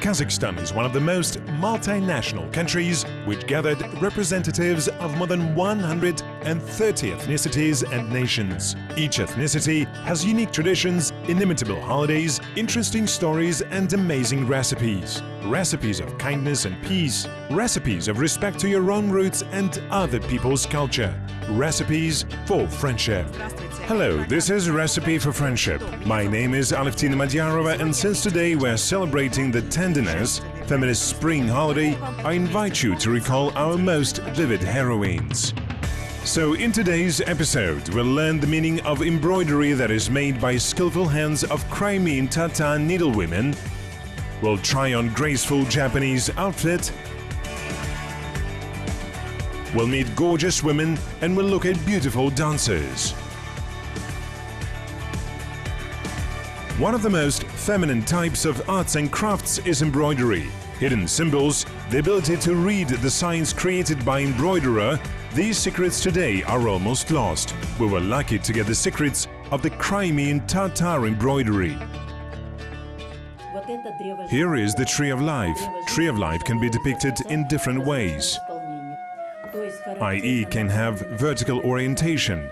Kazakhstan is one of the most multinational countries which gathered representatives of more than 130 ethnicities and nations. Each ethnicity has unique traditions, inimitable holidays, interesting stories and amazing recipes. Recipes of kindness and peace, recipes of respect to your own roots and other people's culture, recipes for friendship. Hello, this is Recipe for Friendship. My name is Aleftina Madyarova, and since today we're celebrating the tenderness, feminist spring holiday, I invite you to recall our most vivid heroines. So in today's episode, we'll learn the meaning of embroidery that is made by skillful hands of Crimean Tatar needlewomen. We'll try on graceful Japanese outfit. We'll meet gorgeous women and we'll look at beautiful dancers. One of the most feminine types of arts and crafts is embroidery. Hidden symbols, the ability to read the signs created by embroiderer, these secrets today are almost lost. We were lucky to get the secrets of the Crimean Tatar embroidery. Here is the Tree of Life. Tree of Life can be depicted in different ways, i.e. can have vertical orientation.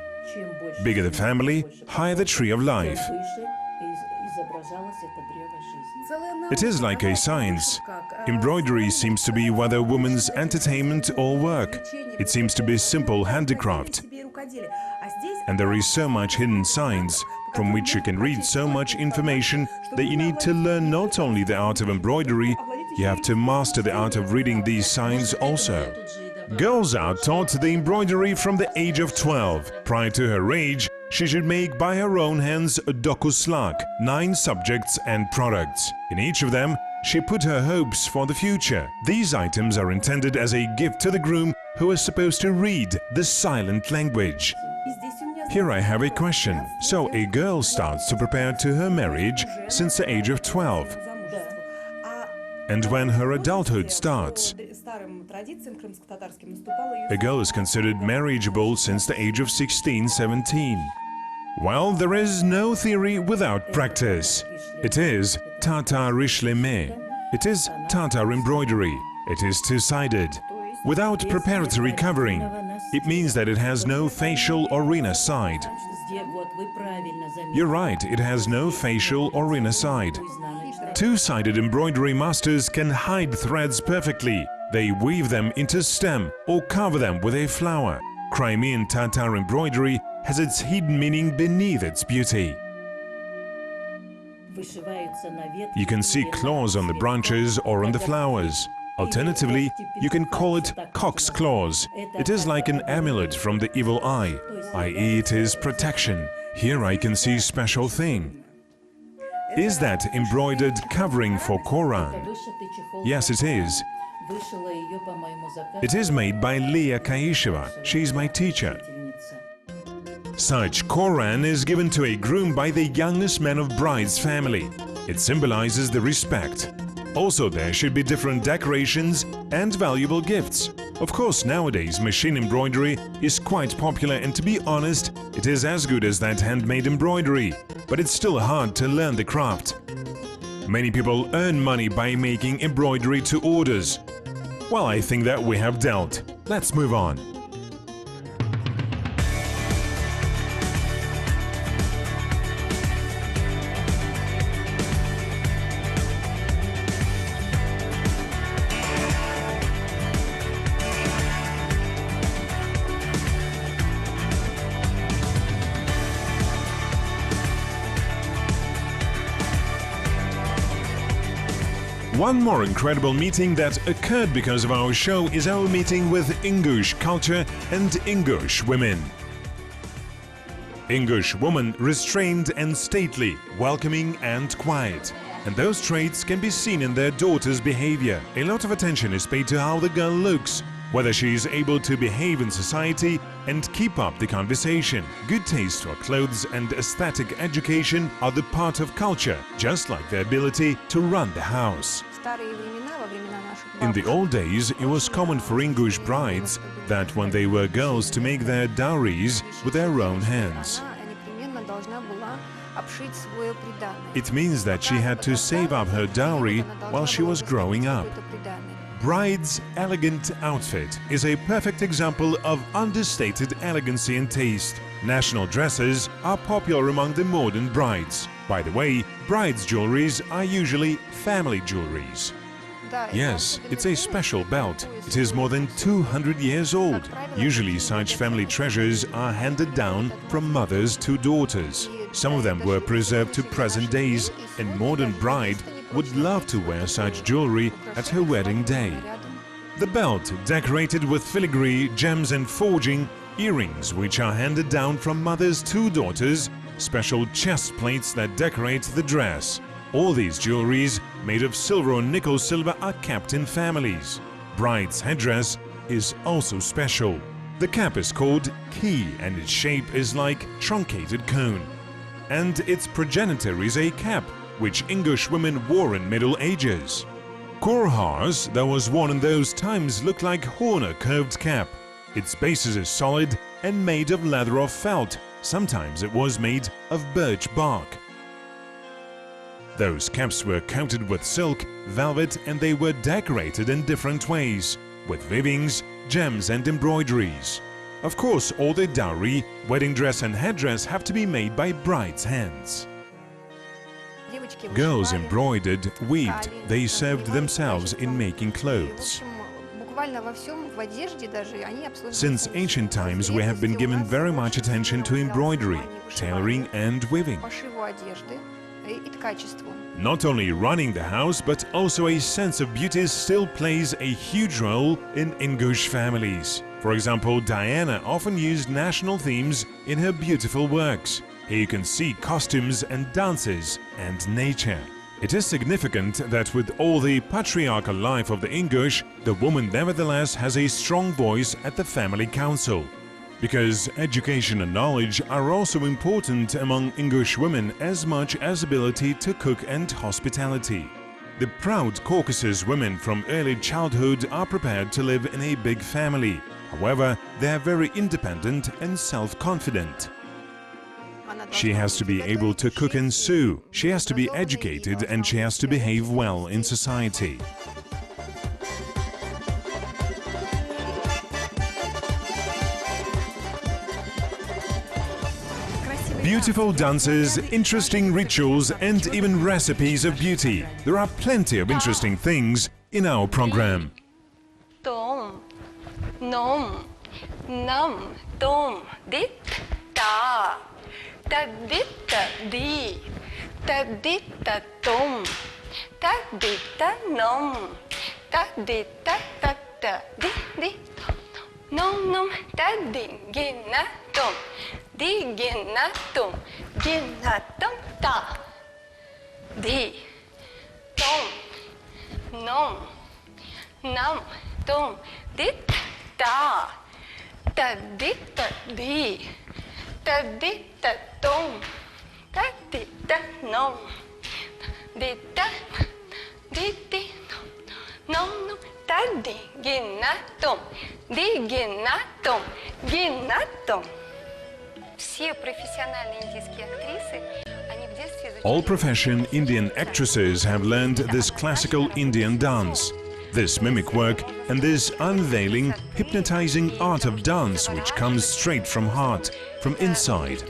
Bigger the family, higher the Tree of Life. It is like a science. Embroidery seems to be whether woman's entertainment or work. It seems to be simple handicraft. And there is so much hidden science, from which you can read so much information that you need to learn not only the art of embroidery, you have to master the art of reading these signs also. Girls are taught the embroidery from the age of 12. Prior to her age, she should make by her own hands a dokuslak, 9 subjects and products. In each of them, she put her hopes for the future. These items are intended as a gift to the groom who is supposed to read the silent language. Here I have a question. So a girl starts to prepare to her marriage since the age of 12. And when her adulthood starts, a girl is considered marriageable since the age of 16-17. Well, there is no theory without practice. It is Tatar rishleme. It is Tatar embroidery. It is two-sided. Without preparatory covering, it means that it has no facial or inner side. You're right, it has no facial or inner side. Two-sided embroidery masters can hide threads perfectly. They weave them into stem or cover them with a flower. Crimean Tatar embroidery has its hidden meaning beneath its beauty. You can see claws on the branches or on the flowers. Alternatively, you can call it cock's claws. It is like an amulet from the evil eye, i.e. it is protection. Here I can see special thing. Is that embroidered covering for Quran? Yes, it is. It is made by Leah Kaisheva. She is my teacher. Such Quran is given to a groom by the youngest man of bride's family. It symbolizes the respect. Also, there should be different decorations and valuable gifts. Of course, nowadays machine embroidery is quite popular, and to be honest, it is as good as that handmade embroidery, but it's still hard to learn the craft. Many people earn money by making embroidery to orders. Well, I think that we have dealt. Let's move on. One more incredible meeting that occurred because of our show is our meeting with Ingush culture and Ingush women. Ingush women restrained and stately, welcoming and quiet. And those traits can be seen in their daughter's behavior. A lot of attention is paid to how the girl looks, whether she is able to behave in society and keep up the conversation. Good taste for clothes and aesthetic education are the part of culture, just like the ability to run the house. In the old days, it was common for Ingush brides that when they were girls to make their dowries with their own hands. It means that she had to save up her dowry while she was growing up. Bride's elegant outfit is a perfect example of understated elegancy and taste. National dresses are popular among the modern brides. By the way, brides' jewelries are usually family jewelries. Yes, it's a special belt. It is more than 200 years old. Usually such family treasures are handed down from mothers to daughters. Some of them were preserved to present days, and modern bride would love to wear such jewelry at her wedding day. The belt, decorated with filigree, gems and forging, earrings which are handed down from mothers to daughters, special chest plates that decorate the dress. All these jewelries, made of silver or nickel silver, are kept in families. Bride's headdress is also special. The cap is called key and its shape is like truncated cone. And its progenitor is a cap, which English women wore in Middle Ages. Korhars that was worn in those times looked like horn curved cap. Its basis is solid and made of leather or felt. Sometimes it was made of birch bark. Those caps were coated with silk, velvet, and they were decorated in different ways, with weavings, gems and embroideries. Of course, all the dowry, wedding dress and headdress have to be made by bride's hands. Girls embroidered, weaved, they served themselves in making clothes. Since ancient times, we have been given very much attention to embroidery, tailoring and weaving. Not only running the house, but also a sense of beauty still plays a huge role in English families. For example, Diana often used national themes in her beautiful works. Here you can see costumes and dances and nature. It is significant that with all the patriarchal life of the English, the woman nevertheless has a strong voice at the family council. Because education and knowledge are also important among English women as much as ability to cook and hospitality. The proud Caucasus women from early childhood are prepared to live in a big family. However, they are very independent and self-confident. She has to be able to cook and sew, she has to be educated, and she has to behave well in society. Beautiful dances, interesting rituals, and even recipes of beauty. There are plenty of interesting things in our program. Tom, nom, nam, tom, dit, ta, ta, dit, ta, di, ta, dit, ta, tom, ta, dit, ta, nom, ta, dit, ta, ta, ta, di, tom, nom, nom, ta, di, gina, tom. Di ginatum, ginatum ta. Di tom, nom, nam, tom, dit ta. Ta dit ta di, ta dit ta tom, ta dit ta nom, dit ta di tom, nom nom ta di ginatum, ginatum. All profession Indian actresses have learned this classical Indian dance, this mimic work and this unveiling, hypnotizing art of dance which comes straight from heart, from inside.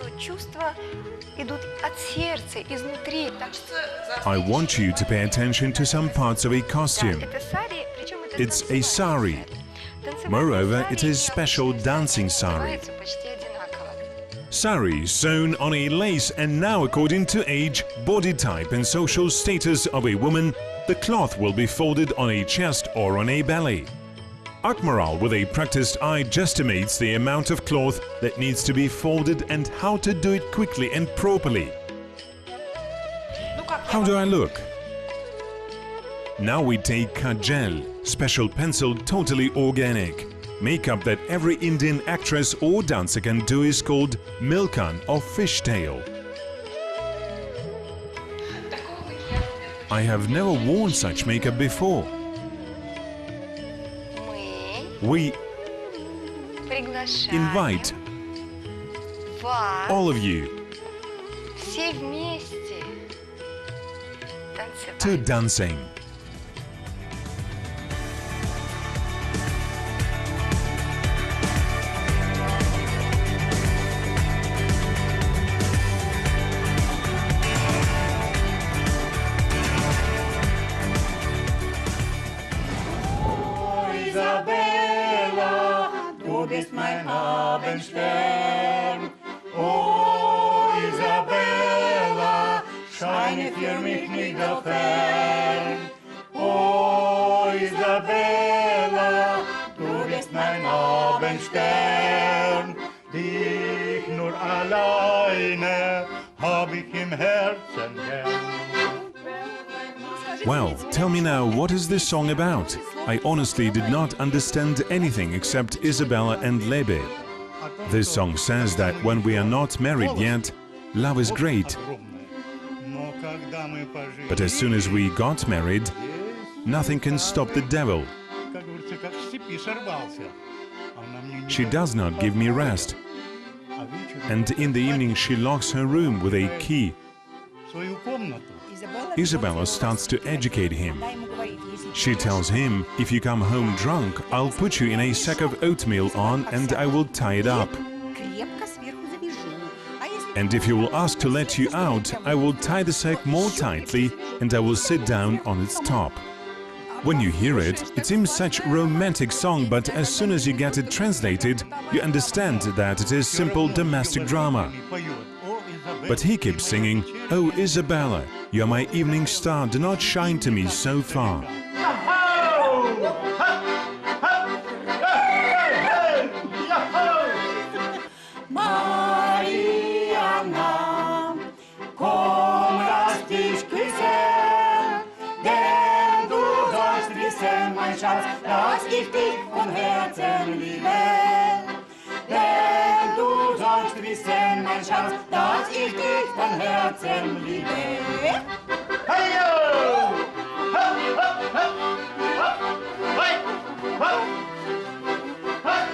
I want you to pay attention to some parts of a costume. It's a sari. Moreover, it is special dancing sari. Sari sewn on a lace, and now according to age, body type and social status of a woman, the cloth will be folded on a chest or on a belly. Akmaral with a practiced eye guesstimates the amount of cloth that needs to be folded and how to do it quickly and properly. How do I look? Now we take kajal, special pencil, totally organic. Makeup that every Indian actress or dancer can do is called milkan or fishtail. I have never worn such makeup before. We invite all of you Все вместе. Танцевать. To dancing. Du bist mein Abendstern. Oh, Isabella, scheine für mich nicht so fern. Oh, Isabella, du bist mein Abendstern. Dich nur alleine hab ich im Herzen gern. Well, tell me now, what is this song about? I honestly did not understand anything except Isabella and Lebe. This song says that when we are not married yet, love is great. But as soon as we got married, nothing can stop the devil. She does not give me rest. And in the evening she locks her room with a key. Isabella starts to educate him. She tells him, if you come home drunk, I'll put you in a sack of oatmeal on and I will tie it up. And if you will ask to let you out, I will tie the sack more tightly and I will sit down on its top. When you hear it, it seems such a romantic song, but as soon as you get it translated, you understand that it is simple domestic drama. But he keeps singing, "Oh Isabella, you're my evening star, do not shine to me so far." Mariana, komm, lass dich küssen, denn du sollst wissen, mein Schatz, dass ich dich von Herzen liebe. Denn du sollst wissen, mein Schatz, dass ich dich von Herzen liebe. Hey-yo! Hop, hop, hop! Hop! Hey! Hop! Hop!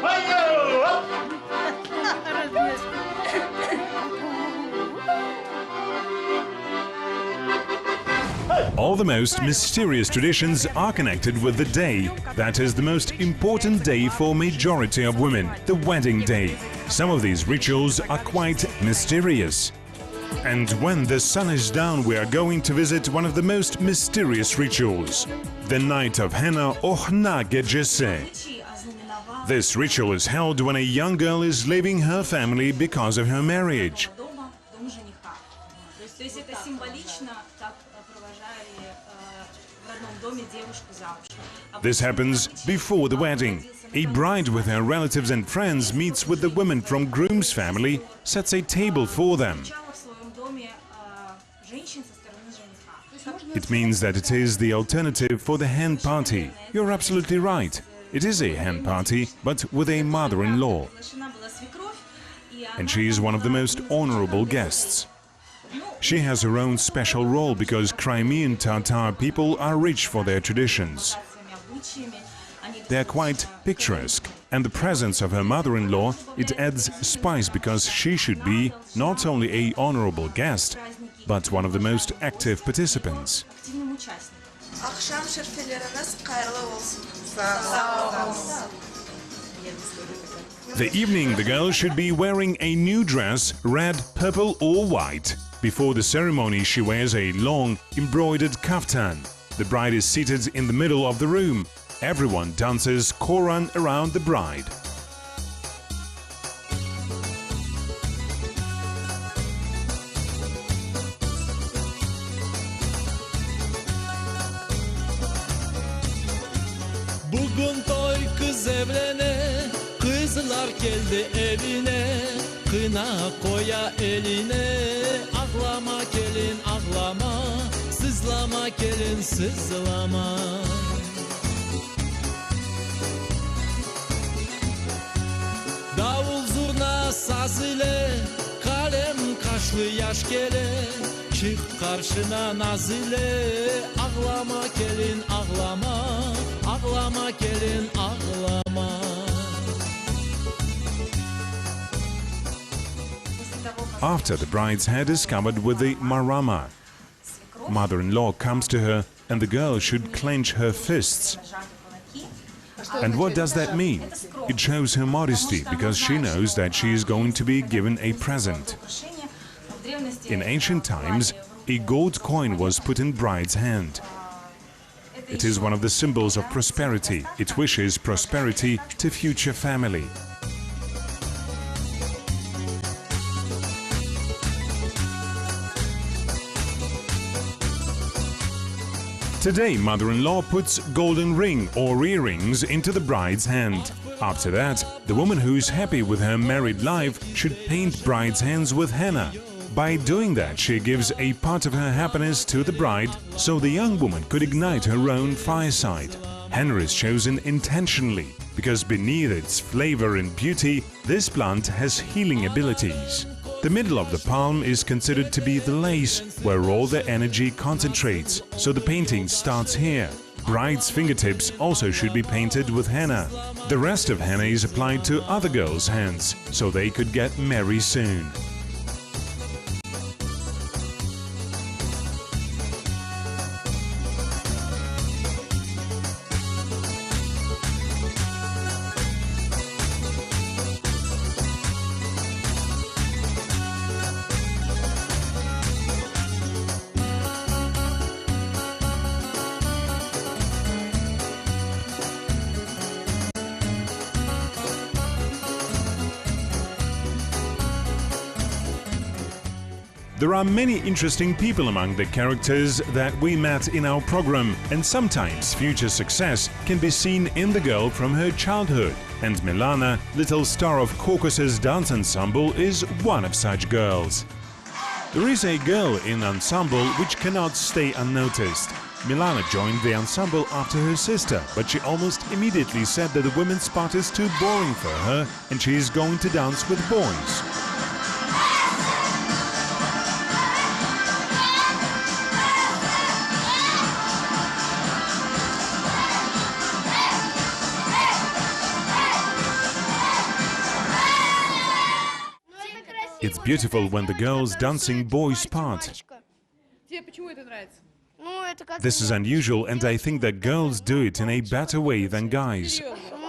Hey-yo! Hop! All the most mysterious traditions are connected with the day that is the most important day for majority of women, the wedding day. Some of these rituals are quite mysterious. And when the sun is down, we are going to visit one of the most mysterious rituals, the night of henna Ohna Gecesi. This ritual is held when a young girl is leaving her family because of her marriage. This happens before the wedding. A bride with her relatives and friends meets with the women from groom's family, sets a table for them. It means that it is the alternative for the hen party. You're absolutely right. It is a hen party, but with a mother-in-law. And she is one of the most honorable guests. She has her own special role because Crimean Tatar people are rich for their traditions. They are quite picturesque, and the presence of her mother-in-law, it adds spice because she should be not only a honorable guest, but one of the most active participants. The evening, the girl should be wearing a new dress, red, purple or white. Before the ceremony, she wears a long, embroidered kaftan. The bride is seated in the middle of the room. Everyone dances Koran around the bride. Bugün toy kız evlene, kızlar geldi evine, kına koya eline, ağlama gelin ağlama, sızlama gelin sızlama. Davul zurna saz ile, kalem kaşlı yaş gele, çık karşına naz ile, ağlama gelin ağlama, ağlama gelin ağlama. After the bride's head is covered with the marama, mother-in-law comes to her and the girl should clench her fists. And what does that mean? It shows her modesty, because she knows that she is going to be given a present. In ancient times, a gold coin was put in bride's hand. It is one of the symbols of prosperity. It wishes prosperity to future family. Today, mother-in-law puts golden ring or earrings into the bride's hand. After that, the woman who's happy with her married life should paint bride's hands with henna. By doing that, she gives a part of her happiness to the bride, so the young woman could ignite her own fireside. Henna is chosen intentionally, because beneath its flavor and beauty, this plant has healing abilities. The middle of the palm is considered to be the lace, where all the energy concentrates, so the painting starts here. Bride's fingertips also should be painted with henna. The rest of henna is applied to other girls' hands, so they could get married soon. There are many interesting people among the characters that we met in our program, and sometimes future success can be seen in the girl from her childhood. And Milana, little star of Caucasus Dance Ensemble, is one of such girls. There is a girl in ensemble which cannot stay unnoticed. Milana joined the ensemble after her sister, but she almost immediately said that the women's part is too boring for her and she is going to dance with boys. It's beautiful when the girls dancing boys' part. This is unusual, and I think that girls do it in a better way than guys.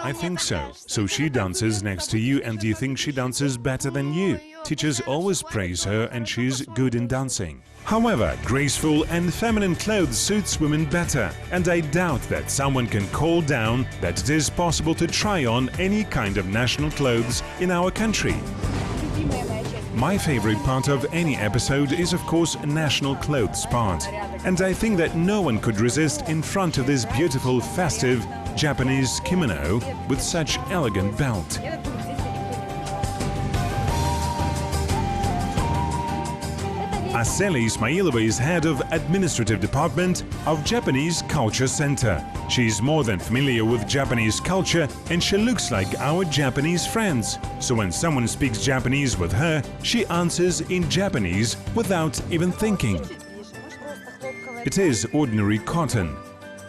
I think so. So she dances next to you, and you think she dances better than you. Teachers always praise her, and she's good in dancing. However, graceful and feminine clothes suits women better, and I doubt that someone can call down that it is possible to try on any kind of national clothes in our country. My favorite part of any episode is, of course, national clothes part. And I think that no one could resist in front of this beautiful, festive Japanese kimono with such elegant belt. Aseli Ismailova is head of Administrative Department of Japanese Culture Center. She is more than familiar with Japanese culture, and she looks like our Japanese friends. So when someone speaks Japanese with her, she answers in Japanese without even thinking. It is ordinary cotton,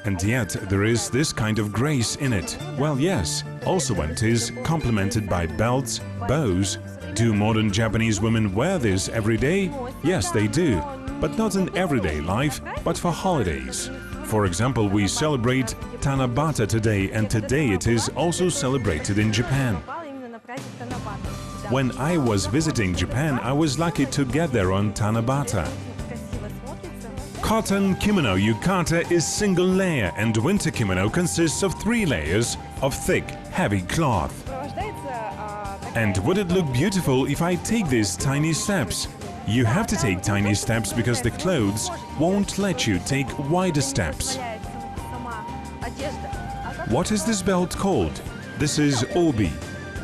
and yet there is this kind of grace in it. Well, yes, also when it is complemented by belts, bows. Do modern Japanese women wear this every day? Yes, they do, but not in everyday life, but for holidays. For example, we celebrate Tanabata today, and today it is also celebrated in Japan. When I was visiting Japan, I was lucky to get there on Tanabata. Cotton kimono yukata is single layer, and winter kimono consists of 3 layers of thick, heavy cloth. And would it look beautiful if I take these tiny steps? You have to take tiny steps because the clothes won't let you take wider steps. What is this belt called? This is obi.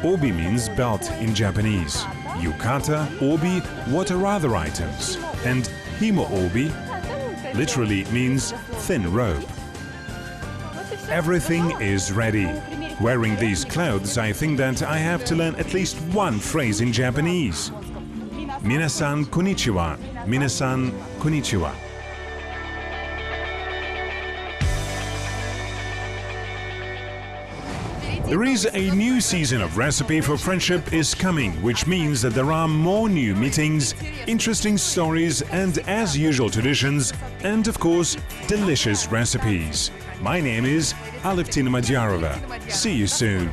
Obi means belt in Japanese. Yukata, obi, what are other items? And himo-obi literally means thin rope. Everything is ready. Wearing these clothes, I think that I have to learn at least one phrase in Japanese. Minasan konnichiwa. Minasan konnichiwa. There is a new season of Recipe for Friendship is coming, which means that there are more new meetings, interesting stories and, as usual, traditions, and of course, delicious recipes. My name is Alevtina Madyarova. See you soon.